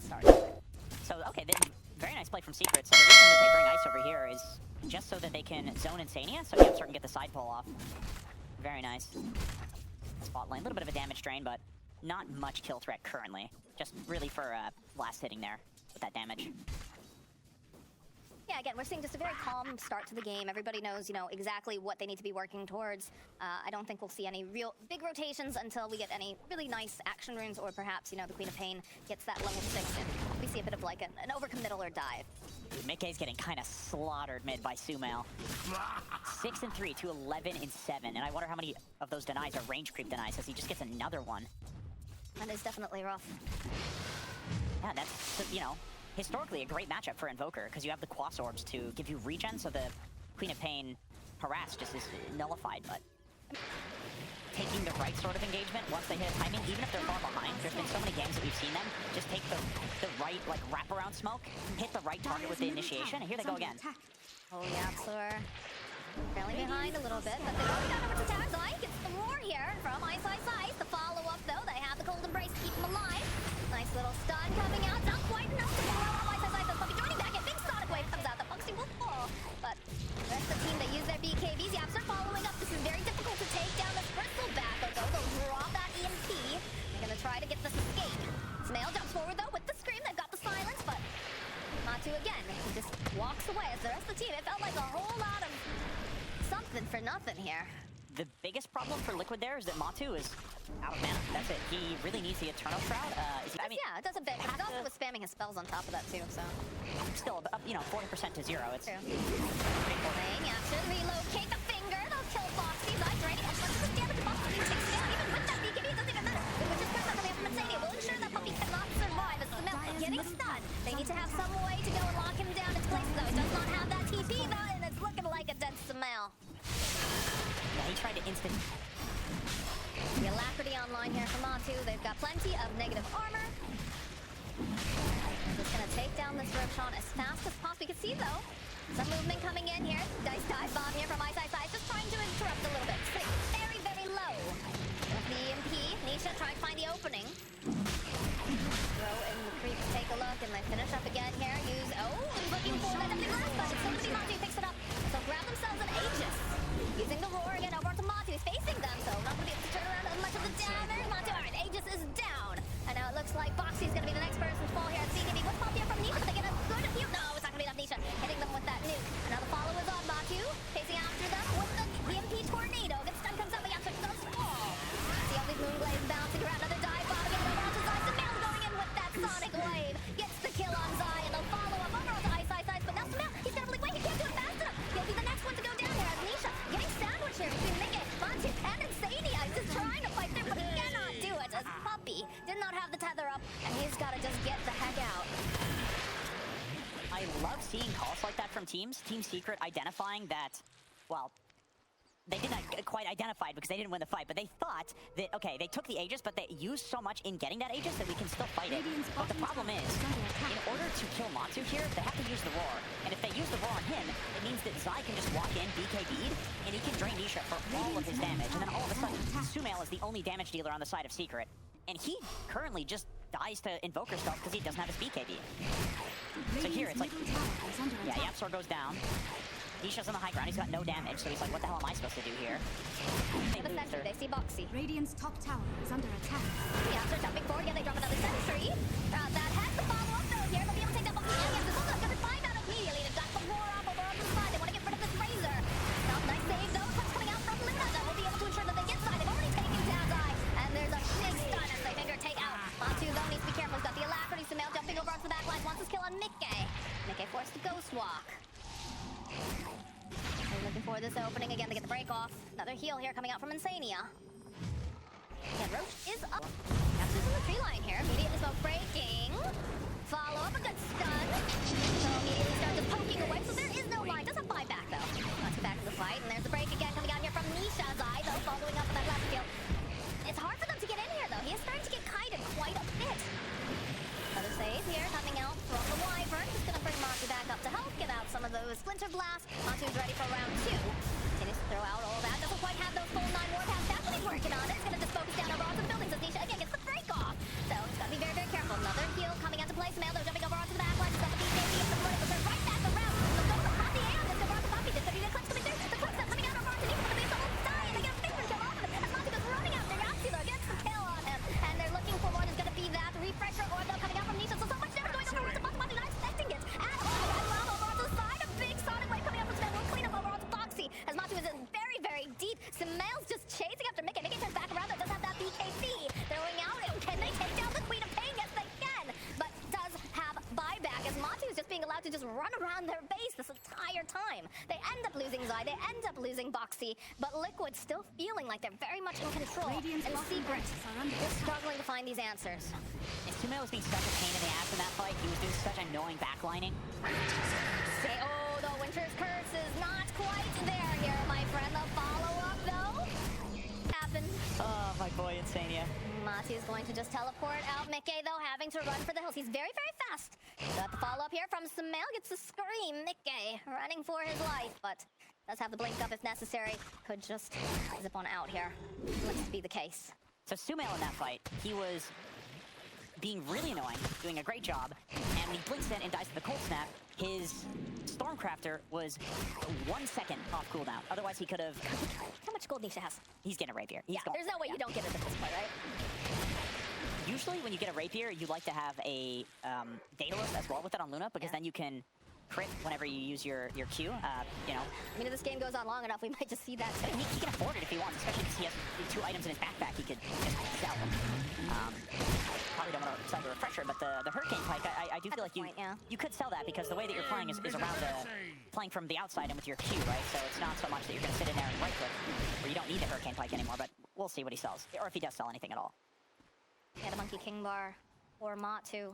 start. So, okay, then very nice play from Secret. So the reason that they bring Ice over here is just so that they can zone Insania, so Yapster can get the side pull off. Very nice. Spot lane, a little bit of a damage drain, but not much kill threat currently. Just really for last hitting there with that damage. Yeah, again, we're seeing just a very calm start to the game. Everybody knows, you know, exactly what they need to be working towards. I don't think we'll see any real big rotations until we get any really nice action runes, or perhaps, you know, the Queen of Pain gets that level 6 and we see a bit of like an overcommittal or dive. Mickey's getting kind of slaughtered mid by Sumail. 6-3 to 11-7, and I wonder how many of those denies are range creep denies, as he just gets another one. That is definitely rough. Yeah, that's, you know, historically a great matchup for Invoker, because you have the Quas Orbs to give you regen, so the Queen of Pain harass just is nullified, but taking the right sort of engagement once they hit timing, even if they're far behind. There's been so many games that we've seen them just take the right, like, wraparound smoke, hit the right target with the initiation, and here they go again. Oh, yeah, Absol trailing behind a little bit, but they've already got over to Tazai. Gets the roar here from Ice. The follow-up, though, they have the Cold Embrace to keep them alive. Nice little stun coming out, not quite enough to pull out Ice. The puppy joining back, a big Sonic Wave comes out, the Foxy will fall. But the rest of the team, they use their BKBs. Yaps are following up. This is very difficult to take down this Bristleback. They'll drop that EMP. They're gonna try to get this escape. Snail jumps forward, though, with the scream. They've got the silence, but Matu again. He just walks away as the rest of the team. It felt like a whole lot of something for nothing here. The biggest problem for Liquid there is that Matu is out of mana. That's it. He really needs the Eternal Shroud. I mean, yeah, it does a bit. He also was spamming his spells on top of that too, so. Still, you know, 40% to 0. It's true. Pretty important. Playing action, relocate the finger. They'll kill Foxy. Not draining as much as the damage. Foxy takes down. Even with that BKB, it doesn't even matter. Which is curse coming from Insania will ensure that Puppy cannot survive. As Sumail getting stunned. They need to have some way to go and lock him down in place, though. He does not have that TP, though, and it's looking like a dead Sumail. Yeah, he tried to instant. The Alacrity online here for Matu. They've got plenty of negative armor. They're just gonna take down this Roshan as fast as possible. You can see, though, some movement coming in here. Dice dive bomb here from Ice. Just trying to interrupt a little bit. Sitting very, very low. With the EMP, Nisha trying to find the opening. Throw in the creep to take a look, and they finish up again here. Use, he's looking for that nothing left, but it's going to be Matu who picks it up. So grab themselves an Aegis. Using the roar again over to Matu. He's facing them, so not going to be able to turn around as much of the damage. Matu, alright, Aegis is down. And now it looks like Boxy's going to be the next person to fall here at CDB. With Poppy up from Nisha, but they get a good view. No, it's not going to be enough Nisha. Hitting them with that nuke. And now the follow is on Matu. Facing after them with the EMP tornado. Gets stun, comes up, but Yapster does fall. See all these moonblades bouncing around. Another dive bomb again over onto Zai. Sumail going in with that Sonic Wave. Gets the kill on Zai, and they'll follow up over onto Ice. But now Sumail, he's going to blink. Wait, he can't do it fast enough. He'll be the next one to go down here as Nisha getting sandwiched here between Mickey, Monty, and Insania. He's just trying to fight there, but he cannot do it as Puppy did not have the tether up, and he's got to just get the heck out. I love seeing calls like that from teams. Team Secret identifying that, well, they did not quite identify it because they didn't win the fight, but they thought that, okay, they took the Aegis, but they used so much in getting that Aegis that we can still fight it. But the problem is, in order to kill Matu here, they have to use the roar. And if they use the roar on him, it means that Zai can just walk in, BKB'd, and he can drain Nisha for all of his damage. And then all of a sudden, Sumail is the only damage dealer on the side of Secret. And he currently just dies to Invoker stuff because he doesn't have his BKB. So here, it's like, yeah, Yapsor goes down. Nisha's on the high ground, he's got no damage, so he's like, what the hell am I supposed to do here? They see Boxy. Radiant's top tower is under attack. The Apps are jumping forward, yeah, they drop another sentry. That has the follow-up though here, they'll be able to take that Boxy. Yes, it's also going to find out immediately. They've got the roar up over on the side, they want to get rid of this Razor. Now, nice save though, what's coming out from Luna that will be able to ensure that they get side. They've already taken Tazai, and there's a big stun as they finger take out. Matu though needs to be careful, he's got the Alacrity. Sumail jumping over onto the back line, wants his kill on Mickey. Mickey forced to ghost walk. They're looking for this opening again to get the break off. Another heal here coming out from Insania. Yeah, Roach is up. Capsule's in the tree line here. Immediately smoke breaking. Follow up a good stun. So immediately starts poking away. So there is no line. Does have buyback though. Let's get back to the fight. And there's the break again coming out here from Nisha's eye though, following up with that last kill. It's hard for them to get in here though. He is starting to get kited quite a bit. Another save here coming out from the Wyvern. Just gonna bring Matu back up to help get out some of those Splinter Blasts. Matu's ready for round 2. Continues to throw out all that. Doesn't quite have those full 9 warpaths. That's what he's working on. It's gonna just focus down over onto the buildings as Nisha again gets the break off. So he's gotta be very, very careful. Another heal coming out to play. orb though coming out from Nisha, so much damage going over to Matumbaman, not expecting it at all. I love over on the side, a big sonic wave coming out from Sven, will clean up over onto Foxy, as Matu is in very, very deep. Sumail's just chasing after Mickey. Mickey turns back around, but does have that BKB throwing out. Can they take down the Queen of Pain? Yes, they can, but does have buyback, as Matu is just being allowed to just run around their base this entire time. They end up losing Zai, they end up losing Boxy, but Liquid still feeling like they're very much in control. Radiant's And bottom Secret, barracks are under they're attack. struggling to find these answers. Sumail was being such a pain in the ass in that fight. He was doing such annoying backlining. Oh, the Winter's Curse is not quite there here, my friend. The follow-up, though, happened. Oh, my boy, Insania. Mati is going to just teleport out. Mickey, though, having to run for the hills. He's very, very fast. Got the follow-up here from Sumail. Gets the scream. Mickey running for his life, but does have the blink up if necessary. Could just zip on out here. Looks to be the case. So Sumail in that fight, he was being really annoying, doing a great job, and when he blinks in and dies to the cold snap, his Stormcrafter was 1 second off cooldown. Otherwise, he could have... How much gold Nisha has? He's getting a rapier. He's Yeah, going, there's no way you don't get it at this point, right? Usually, when you get a rapier, you like to have a Daedalus as well with it on Luna, because then you can crit whenever you use your Q, you know. I mean, if this game goes on long enough, we might just see that. But he can afford it if he wants, especially because he has the 2 items in his backpack he could just sell. Probably don't want to sell the refresher, but the Hurricane Pike, I do feel like you could sell that, because the way that you're playing is around playing from the outside and with your Q, right? So it's not so much that you're going to sit in there and right click, where you don't need the Hurricane Pike anymore, but we'll see what he sells, or if he does sell anything at all. Yeah, the Monkey King Bar or Matu.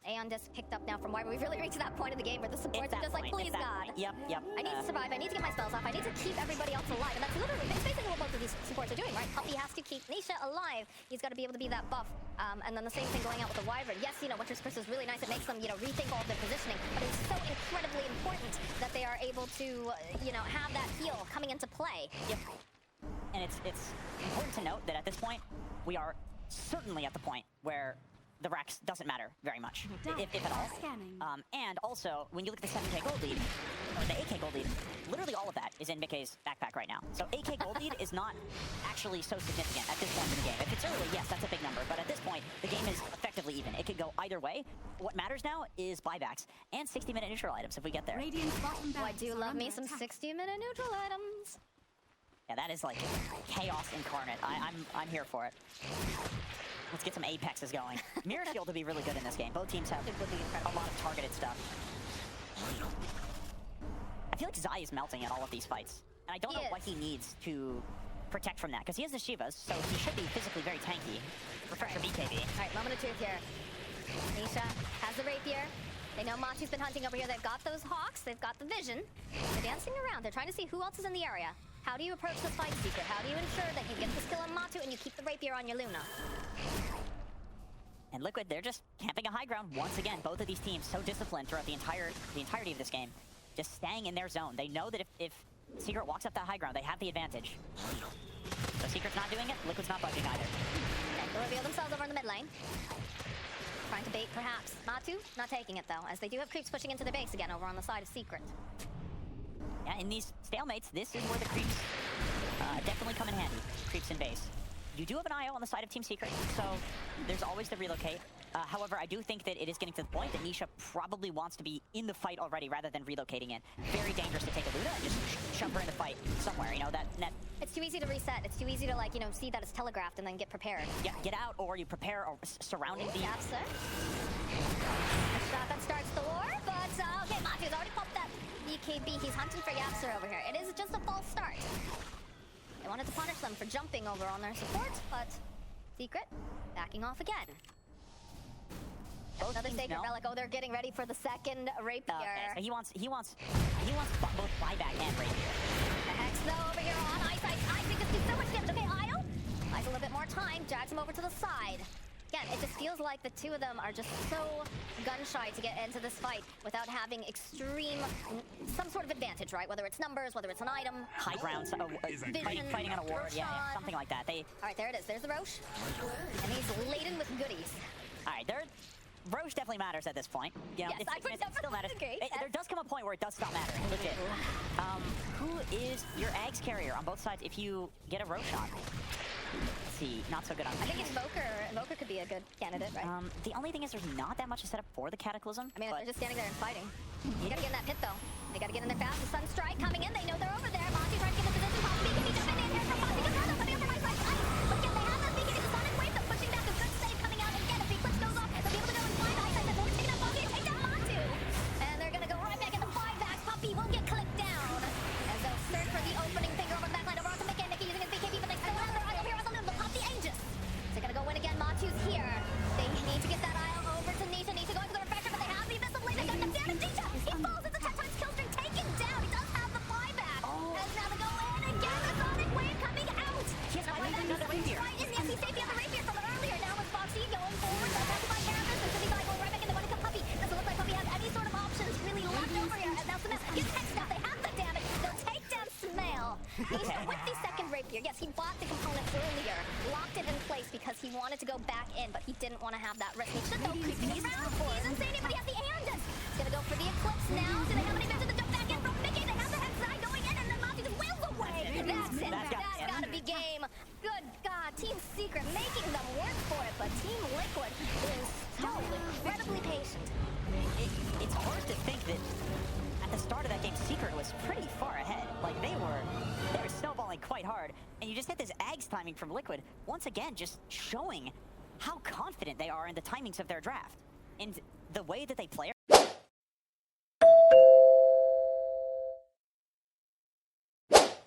Aeon Disc picked up now from why we've really reached that point of the game where the supports are just like, please God. Yep. I need to survive, I need to get my spells off, I need to keep everybody else alive. And that's literally basically what both of these supports are doing, right? Puppy has to keep Nisha alive. He's got to be able to be that buff. And then the same thing going out with the Wyvern. Yes, you know, Winter's Curse is really nice. It makes them, you know, rethink all of their positioning. But it's so incredibly important that they are able to, you know, have that heal coming into play. Yep. And it's important to note that at this point, we are certainly at the point where the Rex doesn't matter very much, if at all. And also, when you look at the 7k gold lead, or the 8k gold lead, literally all of that is in Mickey's backpack right now. So 8k gold lead is not actually so significant at this point in the game. If it's early, yes, that's a big number, but at this point, the game is effectively even. It could go either way. What matters now is buybacks and 60-minute neutral items if we get there. Radiant's bottom Oh, I barracks do are love under me some attack. 60-minute neutral items. Yeah, that is like chaos incarnate. I'm here for it. Let's get some apexes going. Mirror Shield will be really good in this game. Both teams have a lot of targeted stuff. I feel like Zai is melting in all of these fights. And I don't know what he needs to protect from that, because he has the Shivas, so he should be physically very tanky. Refresher BKB. All right, moment of truth here. Nisha has the rapier. They know Matu's been hunting over here. They've got those hawks. They've got the vision. They're dancing around. They're trying to see who else is in the area. How do you approach this fight, Secret? How do you ensure that you get this kill on Matu and you keep the rapier on your Luna? And Liquid, they're just camping a high ground once again. Both of these teams so disciplined throughout the entirety of this game. Just staying in their zone. They know that if Secret walks up that high ground, they have the advantage. So Secret's not doing it, Liquid's not budging either. Okay, they'll reveal themselves over in the mid lane. Trying to bait, perhaps. Matu, not taking it, though, as they do have creeps pushing into their base again over on the side of Secret. Yeah, in these stalemates, this is where the creeps definitely come in handy. Creeps in base. You do have an IO on the side of Team Secret, so there's always the relocate. However, I do think that it is getting to the point that Nisha probably wants to be in the fight already rather than relocating in. Very dangerous to take a Luna and just shove her in the fight somewhere, you know, that... It's too easy to reset. It's too easy to, like, you know, see that it's telegraphed and then get prepared. Yeah, get out, or you prepare or surrounding the... Yeah, sir. A shot that starts the war, but, okay, Matu's already popped that BKB. He's hunting for Yapster over here. It is just a false start. They wanted to punish them for jumping over on their support, but Secret backing off again. Another sacred relic. Oh, they're getting ready for the second rapier. Okay, so he wants both buyback and rapier. The Hex, though, over here on Ice. I think this does so much damage. Okay, Io buys a little bit more time, drags him over to the side. Again, it just feels like the two of them are just so gun-shy to get into this fight without having some sort of advantage, right? Whether it's numbers, whether it's an item. High ground, fighting on a ward, yeah, something like that. All right, there it is. There's the Roche. And he's laden with goodies. All right, Roche definitely matters at this point. You know, Yes, I would it still matters. agree. There does come a point where it does stop mattering. Legit. Who is your Ags carrier on both sides if you get a Roche on? see, not so good on I think it's Voker. Voker could be a good candidate, right? The only thing is there's not that much to set up for the Cataclysm. I mean, but they're just standing there and fighting. You gotta get in that pit, though. They gotta get in there fast. The Sunstrike coming in. They know they're over there. Monty trying to get in position. Poppy, can he jump in here from Monty? Because Rondo coming up from my side. But again, they have that beacon. It's a sonic wave. They're pushing back. A good save coming out. Again, if the Eclipse goes off, they'll be able to go and find Eyesight. They're taking out Poppy and take down Matu. And they're gonna go right back in the buyback. Poppy will get clicked down. As they'll search for the opening finger over the backline. Over to Mickey. Mickey using his BKB, but they still have their eye up here on the limb. They'll pop the Aegis. They're gonna go in again. Matu's here. They need to get that eye over to Nisha. Nisha going for the refresher, but they have the Abyssal Blade. They got them down. And Nisha, he falls. It's a 10 times kill streak taken down. He does have the buyback. And now they go in again. The Sonic Wave coming out. Yes, I think another rapier. Right in. Yes, he saved the other rapier from earlier. Now with Foxy going forward. That's by Carapace. And City going right back in. They want to kill Puppy. Doesn't look like Puppy has any sort of options really left over here. And now Smell gets hexed out. They have the damage. They'll take down Smell. Nisha with the second rapier. Yes, he bought the component earlier. Locked it in place because he wanted to go back in, but he didn't want to have that risk. Nisha though creeping around. He's insane, but he has the Aeon. He's gonna go for the Eclipse now. Do they have any vision to jump back in from Mickey? They have the Hex Eye going in, and then Monty just wheels away. That's it. That's gotta be game. Good God, Team Secret making them work for it, but Team Liquid is so incredibly patient. It's hard to think that at the start of that game, Secret was pretty far ahead. Like, they were snowballing quite hard. And you just hit this Ags timing from Liquid, once again, just showing how confident they are in the timings of their draft. And the way that they play